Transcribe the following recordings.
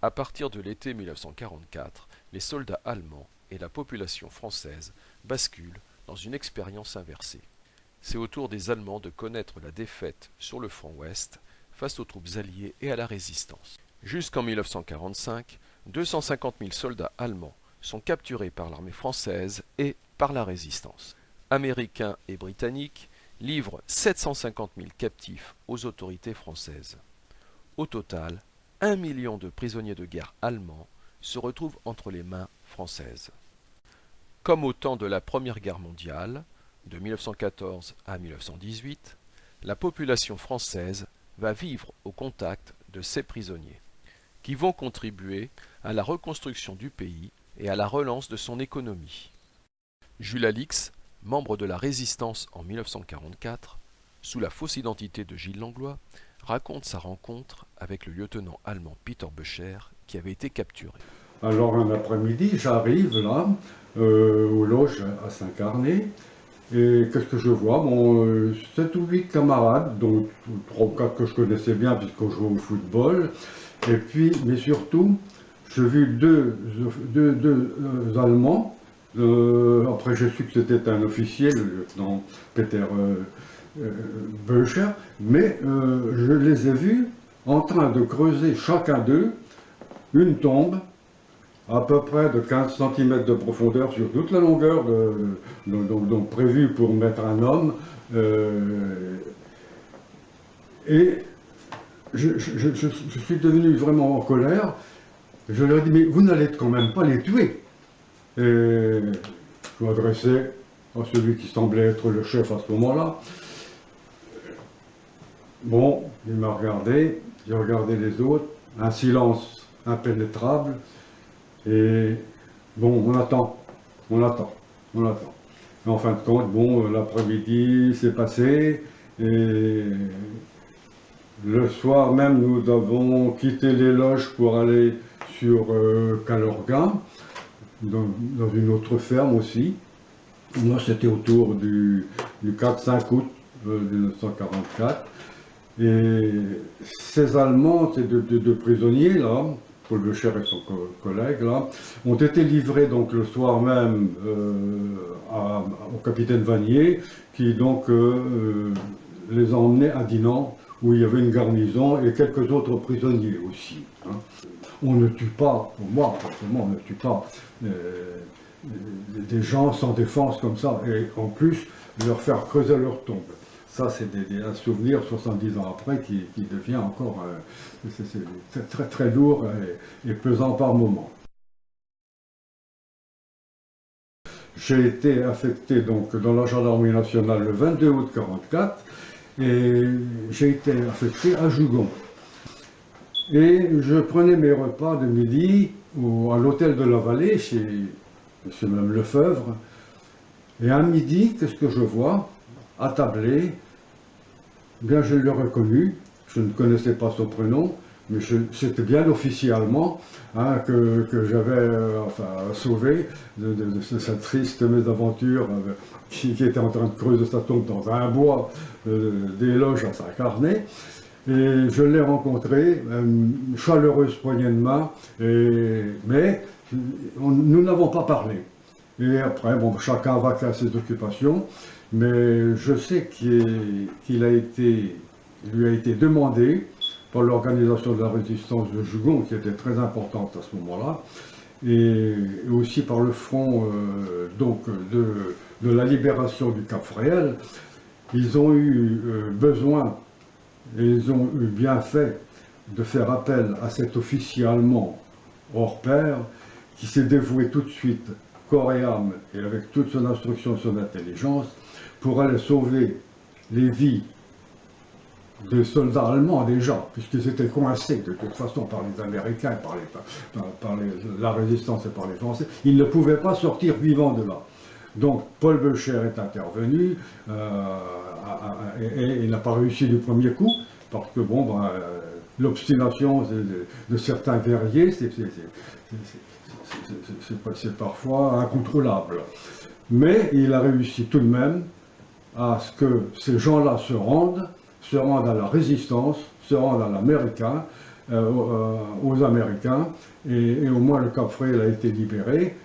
À partir de l'été 1944, les soldats allemands et la population française basculent dans une expérience inversée. C'est au tour des Allemands de connaître la défaite sur le front ouest face aux troupes alliées et à la résistance. Jusqu'en 1945, 250 000 soldats allemands sont capturés par l'armée française et par la résistance. Américains et britanniques livrent 750 000 captifs aux autorités françaises. Au total, 1 million de prisonniers de guerre allemands se retrouvent entre les mains françaises. Comme au temps de la Première Guerre mondiale, de 1914 à 1918, la population française va vivre au contact de ces prisonniers, qui vont contribuer à la reconstruction du pays et à la relance de son économie. Jules Alix, membre de la Résistance en 1944, sous la fausse identité de Gilles Langlois, raconte sa rencontre avec le lieutenant allemand Peter Becher qui avait été capturé. Alors un après-midi, j'arrive là, aux loges à Saint-Carnet, et qu'est-ce que je vois? Bon, 7 ou 8 camarades, dont 3 ou 4 que je connaissais bien puisqu'on jouait au football, et puis, mais surtout, j'ai vu deux Allemands. Après j'ai su que c'était un officier, le lieutenant Peter Becher, mais je les ai vus en train de creuser chacun d'eux une tombe à peu près de 15 cm de profondeur sur toute la longueur donc prévue pour mettre un homme. Et je suis devenu vraiment en colère. Je leur ai dit, mais vous n'allez quand même pas les tuer. Et je m'adressais à celui qui semblait être le chef à ce moment-là. Bon, il m'a regardé, j'ai regardé les autres, un silence impénétrable, et bon, on attend. Et en fin de compte, bon, l'après-midi s'est passé, et le soir même, nous avons quitté les loges pour aller sur Calorga, dans une autre ferme aussi. Moi, c'était autour du 4-5 août 1944. Et ces Allemands, ces deux prisonniers, là, Paul Becher et son collègue, là, ont été livrés donc le soir même au capitaine Vanier, qui donc les a emmenés à Dinan, où il y avait une garnison et quelques autres prisonniers aussi. Hein. On ne tue pas, pour moi, forcément, on ne tue pas des gens sans défense comme ça, et en plus, leur faire creuser leur tombe. Ça, c'est un souvenir 70 ans après qui devient encore c'est très très lourd et pesant par moments. J'ai été affecté donc dans la gendarmerie nationale le 22 août 1944 et j'ai été affecté à Jugon. Et je prenais mes repas de midi à l'hôtel de la Vallée chez M. Lefebvre. Et à midi, qu'est-ce que je vois? Attablé, bien je l'ai reconnu, je ne connaissais pas son prénom, mais c'était bien l'officier allemand hein, que j'avais sauvé de cette triste mésaventure qui était en train de creuser sa tombe dans un bois des loges à Saint-Carnet. Et je l'ai rencontré, une chaleureuse poignée de main, mais nous n'avons pas parlé. Et après, bon, chacun va faire ses occupations, mais je sais qu'il lui a été demandé par l'organisation de la résistance de Jugon, qui était très importante à ce moment-là, et aussi par le front donc de la libération du Cap Fréhel. Ils ont eu besoin, et ils ont eu bien fait, de faire appel à cet officier allemand hors pair, qui s'est dévoué tout de suite, corps et âme, et avec toute son instruction et son intelligence, pour aller sauver les vies des soldats allemands déjà, puisqu'ils étaient coincés de toute façon par les Américains, par la résistance et par les Français. Ils ne pouvaient pas sortir vivants de là. Donc Paul Becher est intervenu, et il n'a pas réussi du premier coup, parce que bon, l'obstination de certains guerriers, c'est parfois incontrôlable. Mais il a réussi tout de même à ce que ces gens-là se rendent à la résistance, se rendent à l'américain, aux Américains, et au moins le Cap Fréhel a été libéré.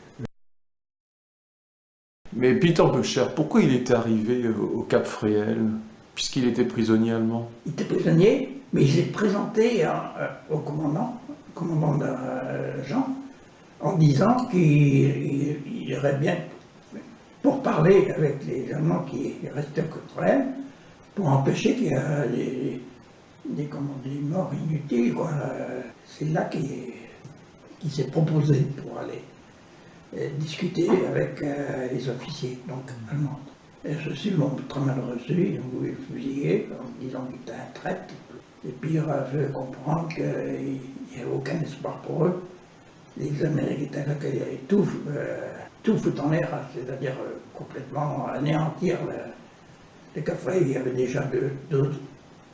Mais Peter Böttcher, pourquoi il était arrivé au Cap Fréhel, puisqu'il était prisonnier allemand? Il était prisonnier, mais il s'est présenté au commandant Jean, en disant qu'il irait bien pour parler avec les Allemands qui restaient au Cap Fréhel, pour empêcher qu'il y ait des morts inutiles. C'est là qu'il s'est proposé pour aller discuter avec les officiers, donc allemands. Et ceux-ci l'ont très mal reçu, ils ont voulu le fusiller en disant qu'il était un traître. Et puis il a fait comprendre qu'il n'y avait aucun espoir pour eux. Les Américains étaient là qu'ils allaient tout foutre en l'air, c'est-à-dire complètement anéantir le Cap Fréhel. Il y avait déjà deux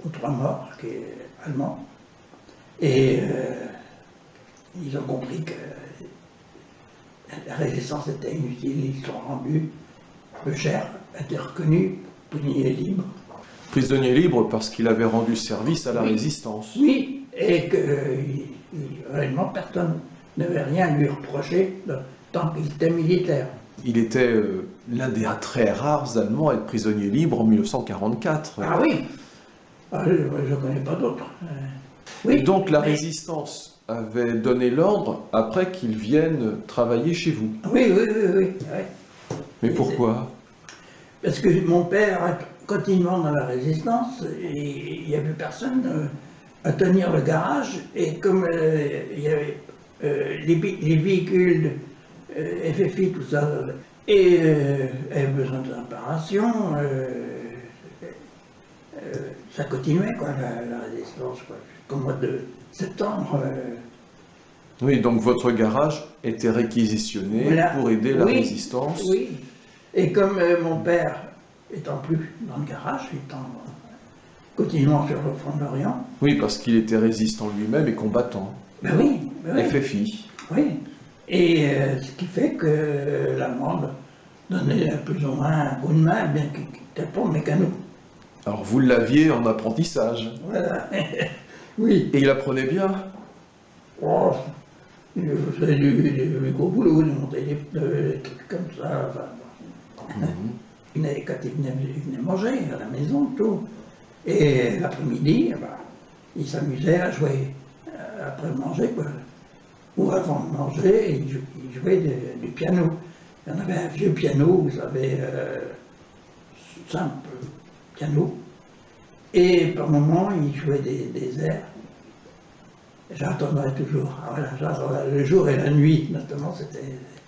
ou trois morts allemands. Et ils ont compris que la résistance était inutile, ils se sont rendus. Böttcher a été reconnu prisonnier libre. Prisonnier libre parce qu'il avait rendu service à la résistance. Oui, et que réellement personne n'avait rien à lui reprocher tant qu'il était militaire. Il était l'un des très rares Allemands à être prisonnier libre en 1944. Ah oui, je ne connais pas d'autres. Oui, et donc la résistance avait donné l'ordre après qu'il vienne travailler chez vous. Oui. Mais pourquoi? Parce que mon père, continuant dans la résistance, il n'y avait personne à tenir le garage, et comme il y avait les véhicules FFI, tout ça, et avaient besoin de réparation, ça continuait, la résistance, jusqu'au mois de septembre. Oui, donc votre garage était réquisitionné pour aider la résistance. Oui, et comme mon père étant plus dans le garage, continuant sur le front de l'Orient. Oui, parce qu'il était résistant lui-même et combattant. Ben oui. FFI. Oui, et ce qui fait que l'Allemande donnait plus ou moins un coup de main, bien qu'il n'était pas mécano. Alors vous l'aviez en apprentissage. Voilà. Oui. Et il apprenait bien? Oh, il faisait du gros boulot, il montait des trucs comme ça. Enfin, quand il venait manger à la maison, tout. Et l'après-midi, il s'amusait à jouer après manger, quoi. Ou avant de manger, il jouait du piano. Il y en avait un vieux piano, vous savez, simple piano. Et par moments, il jouait des airs. J'entendrais toujours. Voilà, le jour et la nuit, notamment, c'était...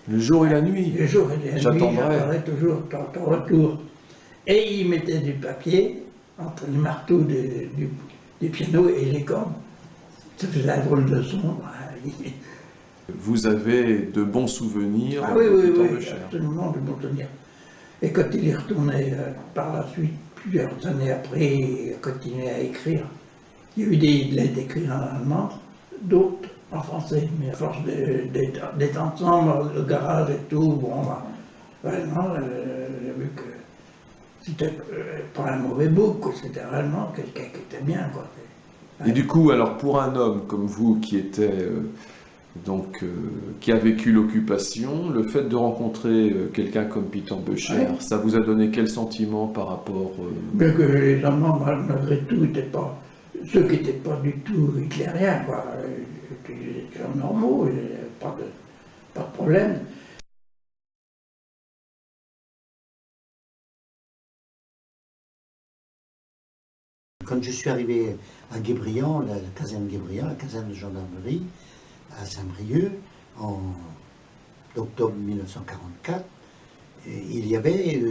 Le jour et la nuit? Le jour et la nuit, j'entendrais toujours ton retour. Et il mettait du papier entre le marteau du piano et les cordes. Ça faisait un drôle de son. Vous avez de bons souvenirs? Ah oui, absolument de bons souvenirs. Et quand il est retourné par la suite, plusieurs années après, il a continué à écrire. Il y a eu des lettres écrites en allemand, d'autres en français, mais à force d'être ensemble, le garage et tout, vraiment, j'ai vu que c'était pas un mauvais bouc, c'était réellement quelqu'un qui était bien, quoi. Et du coup, alors pour un homme comme vous qui était qui a vécu l'occupation, le fait de rencontrer quelqu'un comme Peter Böttcher, ça vous a donné quel sentiment par rapport... Bien que les Allemands, malgré tout, n'étaient pas... Ceux qui n'étaient pas du tout hitlériens, quoi. Étaient des gens normaux, pas de problème. Quand je suis arrivé à Guébriand, la caserne Guébriand, la caserne de gendarmerie, à Saint-Brieuc, en octobre 1944, il y avait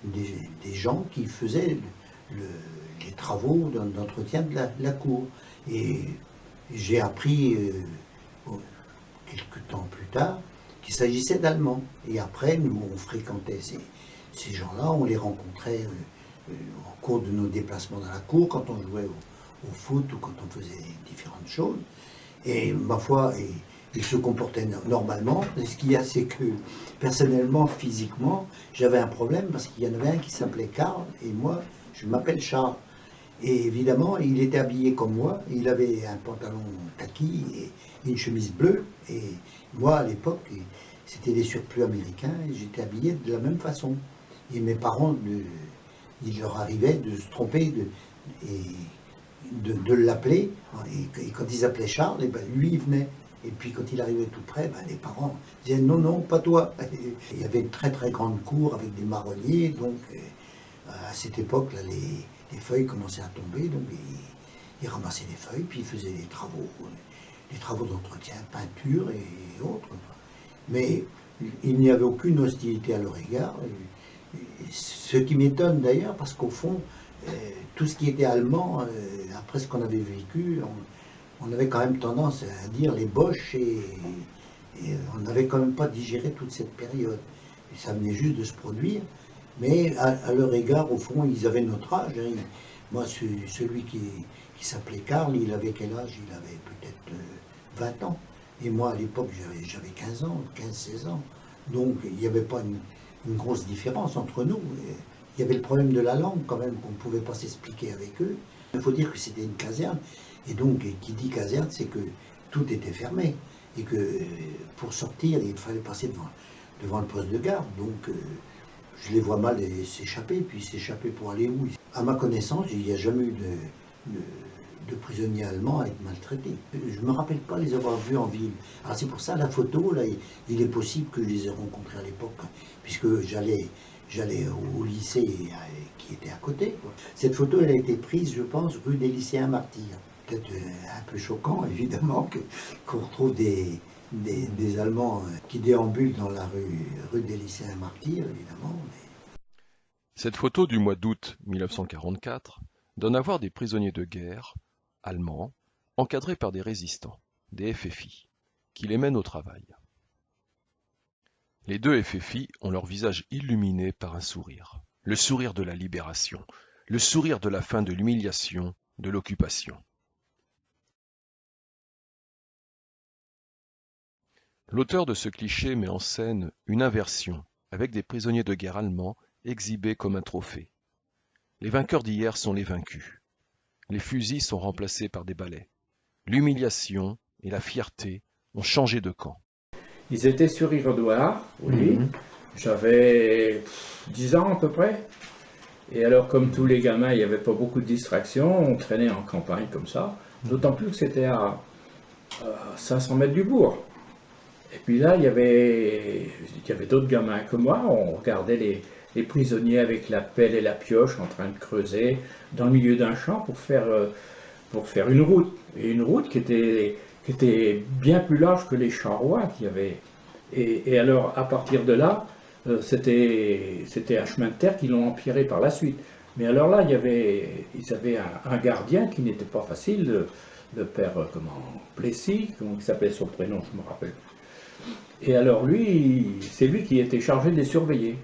des gens qui faisaient les travaux d'entretien de la cour. Et j'ai appris, quelques temps plus tard, qu'il s'agissait d'Allemands. Et après, nous, on fréquentait ces gens-là, on les rencontrait au cours de nos déplacements dans la cour, quand on jouait au foot ou quand on faisait différentes choses. Et ma foi, ils se comportaient normalement. Et ce qu'il y a, c'est que personnellement, physiquement, j'avais un problème parce qu'il y en avait un qui s'appelait Karl et moi, je m'appelle Charles. Et évidemment, il était habillé comme moi. Il avait un pantalon kaki et une chemise bleue. Et moi, à l'époque, c'était des surplus américains et j'étais habillé de la même façon. Et mes parents, il leur arrivait de se tromper et de l'appeler. Et quand ils appelaient Charles, et ben, lui, il venait. Et puis quand il arrivait tout près, ben, les parents disaient non, non, pas toi. Et il y avait une très très grande cour avec des marronniers. Donc à cette époque-là, les feuilles commençaient à tomber. Donc ils ramassaient les feuilles, puis ils faisaient les travaux d'entretien, peinture et autres. Mais il n'y avait aucune hostilité à leur égard. Ce qui m'étonne d'ailleurs, parce qu'au fond, tout ce qui était allemand, après ce qu'on avait vécu, on avait quand même tendance à dire les Boches et on n'avait quand même pas digéré toute cette période. Et ça venait juste de se produire, mais à leur égard, au fond, ils avaient notre âge. Hein. Moi, celui qui s'appelait Karl, il avait quel âge? Il avait peut-être 20 ans. Et moi, à l'époque, j'avais 15 ans, 15-16 ans. Donc, il n'y avait pas une grosse différence entre nous. Il y avait le problème de la langue, quand même, qu'on ne pouvait pas s'expliquer avec eux. Il faut dire que c'était une caserne. Et donc, qui dit caserne, c'est que tout était fermé. Et que pour sortir, il fallait passer devant le poste de garde. Donc, je les vois mal s'échapper. Puis s'échapper pour aller où? À ma connaissance, il n'y a jamais eu de prisonniers allemands à être maltraités. Je ne me rappelle pas les avoir vus en ville. Alors c'est pour ça, la photo, là, il est possible que je les ai rencontrés à l'époque, puisque j'allais au lycée qui était à côté, quoi. Cette photo, elle a été prise, je pense, rue des Lycéens Martyrs. Peut-être un peu choquant, évidemment, qu'on retrouve des Allemands qui déambulent dans la rue des Lycéens Martyrs, évidemment. Mais... Cette photo du mois d'août 1944 donne à voir des prisonniers de guerre allemands encadrés par des résistants, des FFI, qui les mènent au travail. Les deux FFI ont leur visage illuminé par un sourire, le sourire de la libération, le sourire de la fin de l'humiliation, de l'occupation. L'auteur de ce cliché met en scène une inversion, avec des prisonniers de guerre allemands exhibés comme un trophée. Les vainqueurs d'hier sont les vaincus. Les fusils sont remplacés par des balais. L'humiliation et la fierté ont changé de camp. Ils étaient sur Irodoir, oui. J'avais 10 ans à peu près. Et alors, comme tous les gamins, il n'y avait pas beaucoup de distractions. On traînait en campagne comme ça. D'autant plus que c'était à 500 mètres du bourg. Et puis là, il y avait d'autres gamins que moi. On regardait les prisonniers avec la pelle et la pioche en train de creuser dans le milieu d'un champ pour faire une route. Et une route qui était bien plus large que les charrois qu'il y avait. Et alors, à partir de là, c'était un chemin de terre qui l'ont empiré par la suite. Mais alors là, ils avaient un gardien qui n'était pas facile, le père Plessis, comment il s'appelait son prénom, je me rappelle. Et alors lui, c'est lui qui était chargé de les surveiller.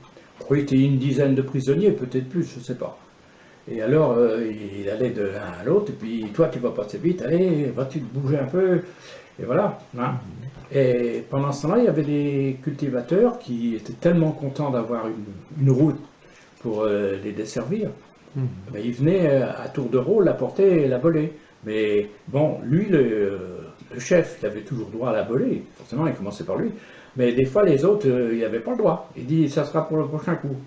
Il était une dizaine de prisonniers, peut-être plus, je ne sais pas. Et alors, il allait de l'un à l'autre, et puis toi, tu vas passer vite, allez, vas-tu te bouger un peu? Et voilà. Hein. Et pendant ce temps-là, il y avait des cultivateurs qui étaient tellement contents d'avoir une route pour les desservir. Ben, ils venaient à tour de rôle la porter et la voler. Mais bon, lui, le chef, il avait toujours droit à la voler. Forcément, il commençait par lui. Mais des fois, les autres, ils n'avaient pas le droit. Il dit, ça sera pour le prochain coup.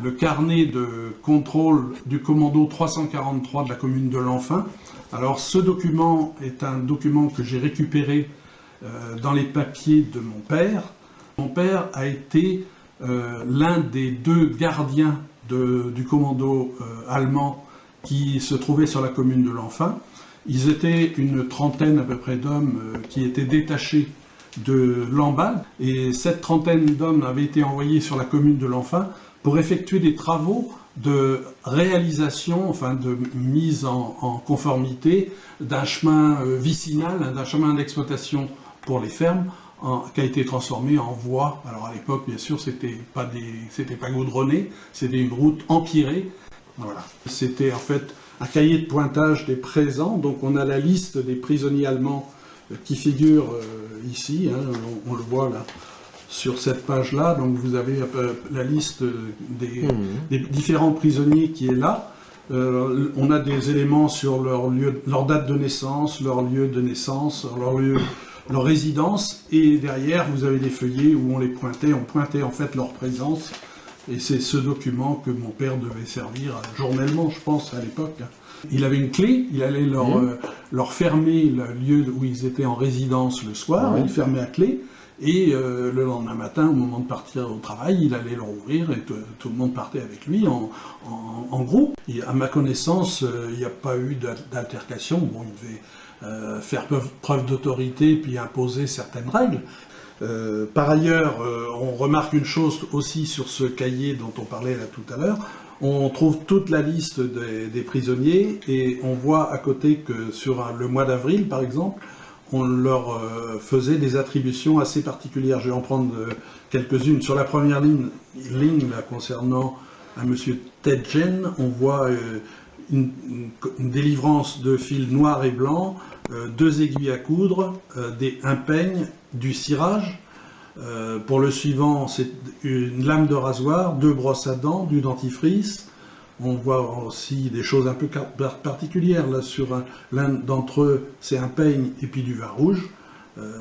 Le carnet de contrôle du commando 343 de la commune de Lenfin. Alors, ce document est un document que j'ai récupéré dans les papiers de mon père. Mon père a été l'un des deux gardiens du commando allemand qui se trouvait sur la commune de Lenfin. Ils étaient une trentaine à peu près d'hommes qui étaient détachés de Lamballe, et cette trentaine d'hommes avaient été envoyés sur la commune de Lenfin pour effectuer des travaux de réalisation, enfin de mise en conformité d'un chemin vicinal, d'un chemin d'exploitation pour les fermes, qui a été transformé en voie. Alors à l'époque, bien sûr, c'était pas goudronné, c'était une route empierrée. Voilà. C'était en fait un cahier de pointage des présents. Donc on a la liste des prisonniers allemands qui figurent ici, hein, on le voit là, sur cette page-là. Donc vous avez la liste des différents prisonniers qui est là. On a des éléments sur leur date de naissance, leur lieu de naissance, leur résidence, et derrière vous avez des feuillets où on pointait en fait leur présence, et c'est ce document que mon père devait servir journellement, je pense, à l'époque. Il avait une clé, il allait leur fermer le lieu où ils étaient en résidence le soir, il fermait à clé, et le lendemain matin, au moment de partir au travail, il allait leur ouvrir et tout le monde partait avec lui en groupe. Et à ma connaissance, il n'y a pas eu d'altercation. Bon, il devait faire preuve d'autorité puis imposer certaines règles. Par ailleurs, on remarque une chose aussi sur ce cahier dont on parlait là tout à l'heure. On trouve toute la liste des prisonniers et on voit à côté que sur le mois d'avril, par exemple, on leur faisait des attributions assez particulières. Je vais en prendre quelques-unes. Sur la première ligne là, concernant un monsieur Ted Jen, on voit une délivrance de fils noirs et blancs, 2 aiguilles à coudre, un peigne, du cirage. Pour le suivant, c'est une lame de rasoir, 2 brosses à dents, du dentifrice. On voit aussi des choses un peu particulières. Là, sur l'un d'entre eux, c'est un peigne et puis du vin rouge.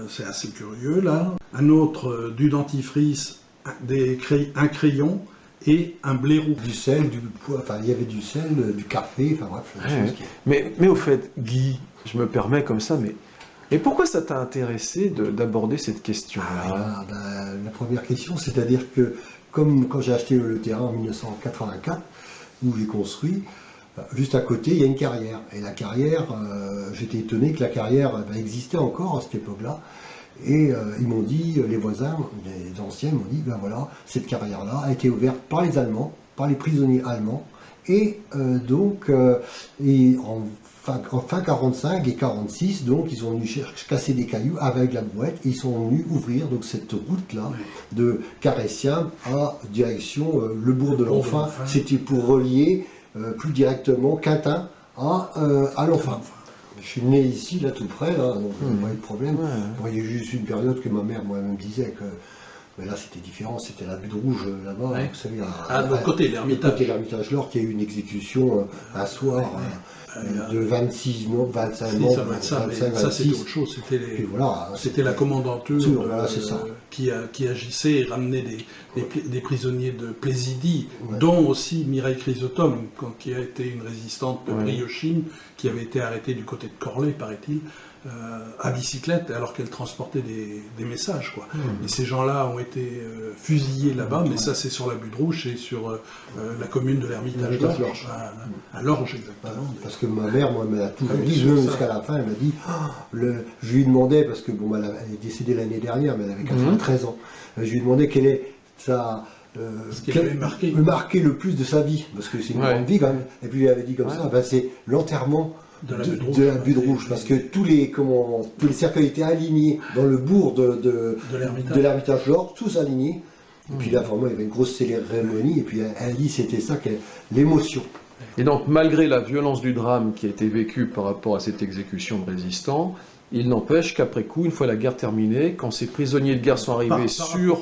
C'est assez curieux, là. Un autre, du dentifrice, un crayon et un blaireau. Du sel, enfin, il y avait du sel, du café, enfin bref. Mais au fait, Guy, je me permets comme ça, mais pourquoi ça t'a intéressé d'aborder cette question-là? La première question, c'est-à-dire que, comme quand j'ai acheté le terrain en 1984, où j'ai construit, juste à côté, il y a une carrière. Et la carrière, j'étais étonné que la carrière existait encore à cette époque-là. Et ils m'ont dit, les voisins, les anciens m'ont dit, ben voilà, cette carrière-là a été ouverte par les Allemands, par les prisonniers allemands. Et donc, en fin 45 et 46, donc ils sont venus casser des cailloux avec la brouette, et ils sont venus ouvrir donc cette route-là de Caressien à direction le bourg de l'Enfin. C'était pour relier plus directement Quintin à l'Enfin. Je suis né ici, là tout près, là, donc il n'y a pas eu de problème. Bon, il y a eu juste une période que ma mère moi-même disait que mais là c'était différent, c'était la butte rouge là-bas, vous savez, de côté l'Ermitage Lord, qui a eu une exécution un soir de 26 mois, 25 mois, 25, ça c'était autre chose, c'était la commandanture qui agissait et ramenait des prisonniers de Plaisidie, dont aussi Mireille Chrysotome, qui a été une résistante de briochine, qui avait été arrêtée du côté de Corlay, paraît-il, à bicyclette, alors qu'elle transportait des messages, quoi. Et ces gens-là ont été fusillés là-bas, mais ça c'est sur la butte rouge et sur la commune de l'Ermitage d'Orge, à Lorge exactement. Parce que ma mère, moi, elle m'a toujours dit, jusqu'à la fin, elle m'a dit, je lui demandais, parce que bon, elle est décédée l'année dernière, mais elle avait 93 ans, je lui demandais quelle est ce qui avait marqué le plus de sa vie, parce que c'est une grande vie quand même, et puis elle avait dit comme ça, ben, c'est l'enterrement de la butte rouge, parce que tous les cercueils étaient alignés dans le bourg de l'Ermitage Lord, tous alignés. Et puis là, vraiment, il y avait une grosse cérémonie, et puis elle dit c'était ça, l'émotion. Et donc, malgré la violence du drame qui a été vécue par rapport à cette exécution de résistants, il n'empêche qu'après coup, une fois la guerre terminée, quand ces prisonniers de guerre sont arrivés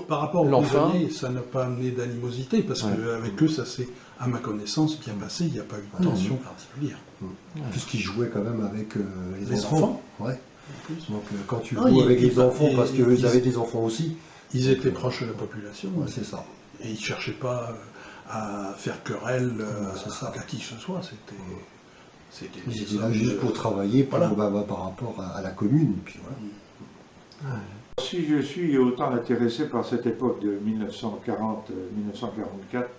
par rapport aux l'Enfin, prisonniers, ça n'a pas amené d'animosité, parce qu'avec eux, ça s'est, à ma connaissance, bien passé, il n'y a pas eu de tension particulière. Puisqu'ils jouaient quand même avec les enfants. Ouais. Donc quand tu joues avec les enfants, parce qu'ils avaient des enfants aussi. Ils étaient proches de la population. C'est ça. Et ils ne cherchaient pas à faire querelle à qui que ce soit. Ils étaient là juste pour travailler par rapport à la commune. Puis voilà. Si je suis autant intéressé par cette époque de 1940-1944,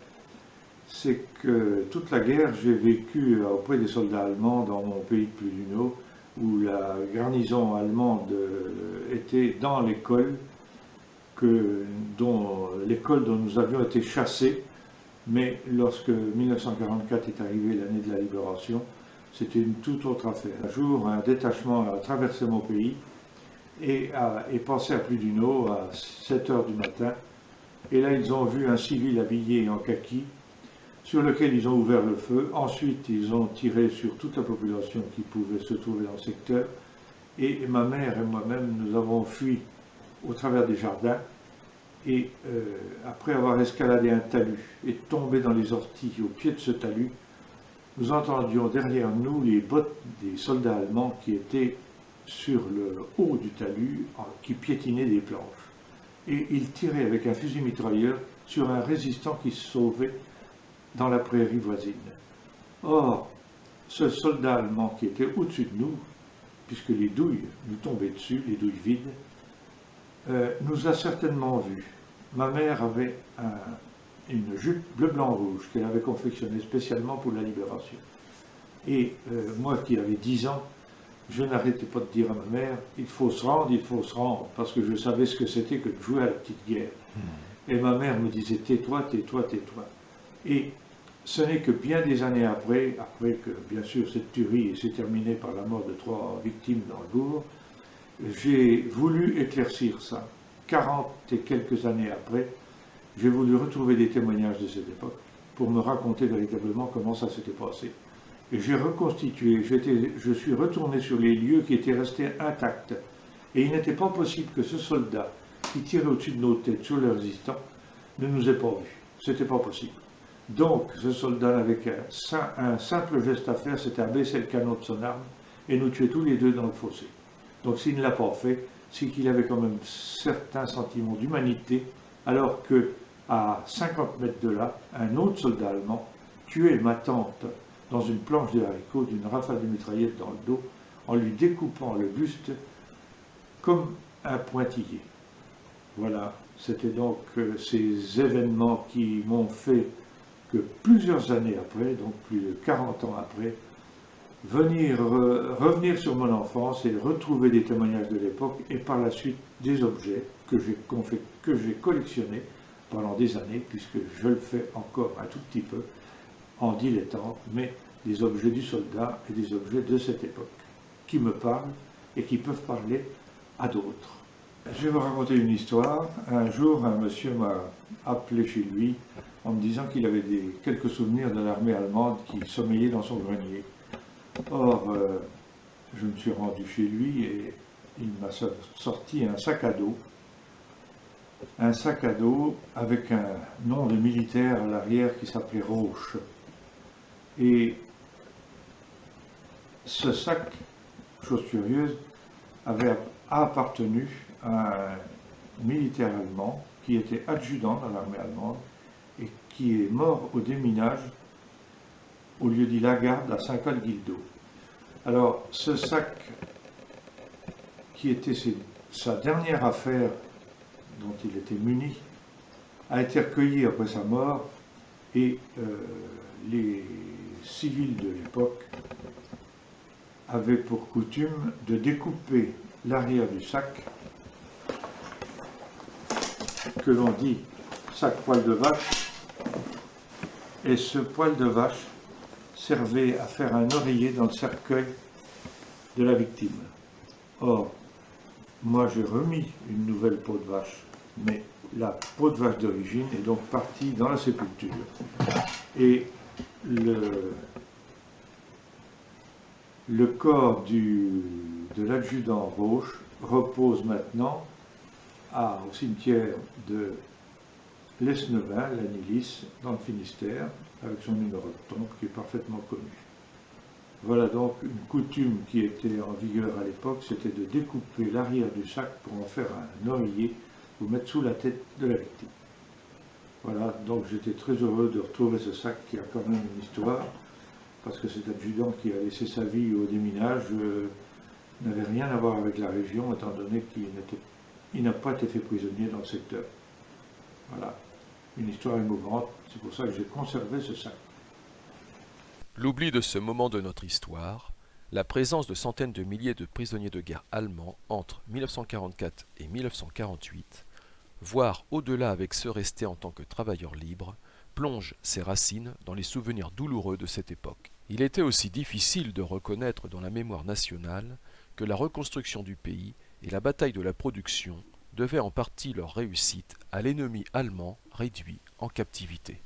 c'est que toute la guerre, j'ai vécu auprès des soldats allemands dans mon pays de Pludino, où la garnison allemande était dans l'école, dont nous avions été chassés, mais lorsque 1944 est arrivé, l'année de la libération, c'était une toute autre affaire. Un jour, un détachement a traversé mon pays et est passé à Pludino à 7 h du matin. Et là, ils ont vu un civil habillé en kaki, sur lequel ils ont ouvert le feu. Ensuite, ils ont tiré sur toute la population qui pouvait se trouver dans le secteur. Et ma mère et moi-même, nous avons fui au travers des jardins. Et après avoir escaladé un talus et tombé dans les orties au pied de ce talus, nous entendions derrière nous les bottes des soldats allemands qui étaient sur le haut du talus, qui piétinaient des planches. Et ils tiraient avec un fusil mitrailleur sur un résistant qui se sauvait dans la prairie voisine. Or, ce soldat allemand qui était au-dessus de nous, puisque les douilles nous tombaient dessus, les douilles vides, nous a certainement vus. Ma mère avait une jupe bleu-blanc-rouge qu'elle avait confectionnée spécialement pour la Libération. Et moi qui avais 10 ans, je n'arrêtais pas de dire à ma mère, il faut se rendre, parce que je savais ce que c'était que de jouer à la petite guerre. Et ma mère me disait, tais-toi, tais-toi, tais-toi. Et ce n'est que bien des années après que bien sûr cette tuerie s'est terminée par la mort de 3 victimes dans le bourg, j'ai voulu éclaircir ça. 40 et quelques années après, j'ai voulu retrouver des témoignages de cette époque pour me raconter véritablement comment ça s'était passé. Et j'ai reconstitué, je suis retourné sur les lieux qui étaient restés intacts. Et il n'était pas possible que ce soldat qui tirait au-dessus de nos têtes sur le résistant ne nous ait pas vus. C'était pas possible. Donc, ce soldat n'avait qu'un simple geste à faire, c'était abaisser le canon de son arme et nous tuer tous les deux dans le fossé. Donc, s'il ne l'a pas fait, c'est qu'il avait quand même certains sentiments d'humanité, alors que à 50 mètres de là, un autre soldat allemand tuait ma tante dans une planche de haricots d'une rafale de mitraillette dans le dos, en lui découpant le buste comme un pointillé. Voilà, c'était donc ces événements qui m'ont fait que plusieurs années après, donc plus de 40 ans après, revenir sur mon enfance et retrouver des témoignages de l'époque et par la suite des objets que j'ai collectionnés pendant des années, puisque je le fais encore un tout petit peu en dilettante, mais des objets du soldat et des objets de cette époque qui me parlent et qui peuvent parler à d'autres. Je vais vous raconter une histoire. Un jour, un monsieur m'a appelé chez lui en me disant qu'il avait quelques souvenirs de l'armée allemande qui sommeillait dans son grenier. Or, je me suis rendu chez lui et il m'a sorti un sac à dos avec un nom de militaire à l'arrière qui s'appelait Roche. Et ce sac, chose curieuse, a appartenu à un militaire allemand qui était adjudant dans l'armée allemande et qui est mort au déminage au lieu-dit Lagarde à Saint-Col-Guildo. Alors, ce sac, qui était sa dernière affaire dont il était muni, a été recueilli après sa mort et les civils de l'époque avaient pour coutume de découper l'arrière du sac, que l'on dit sac poil de vache, et ce poil de vache servait à faire un oreiller dans le cercueil de la victime. Or, moi j'ai remis une nouvelle peau de vache, mais la peau de vache d'origine est donc partie dans la sépulture. Et le corps de l'adjudant Roche repose maintenant au cimetière de l'Esnevin, la Nilis, dans le Finistère, avec son numéro de tombe qui est parfaitement connu. Voilà donc une coutume qui était en vigueur à l'époque, c'était de découper l'arrière du sac pour en faire un oreiller ou mettre sous la tête de la victime. Voilà, donc j'étais très heureux de retrouver ce sac qui a quand même une histoire, parce que cet adjudant qui a laissé sa vie au déminage n'avait rien à voir avec la région, étant donné qu'il n'a pas été fait prisonnier dans le secteur. Voilà, une histoire émouvante, c'est pour ça que j'ai conservé ce sac. L'oubli de ce moment de notre histoire, la présence de centaines de milliers de prisonniers de guerre allemands entre 1944 et 1948, voire au-delà avec ceux restés en tant que travailleurs libres, plonge ses racines dans les souvenirs douloureux de cette époque. Il était aussi difficile de reconnaître dans la mémoire nationale que la reconstruction du pays et la bataille de la production devaient en partie leur réussite à l'ennemi allemand réduit en captivité.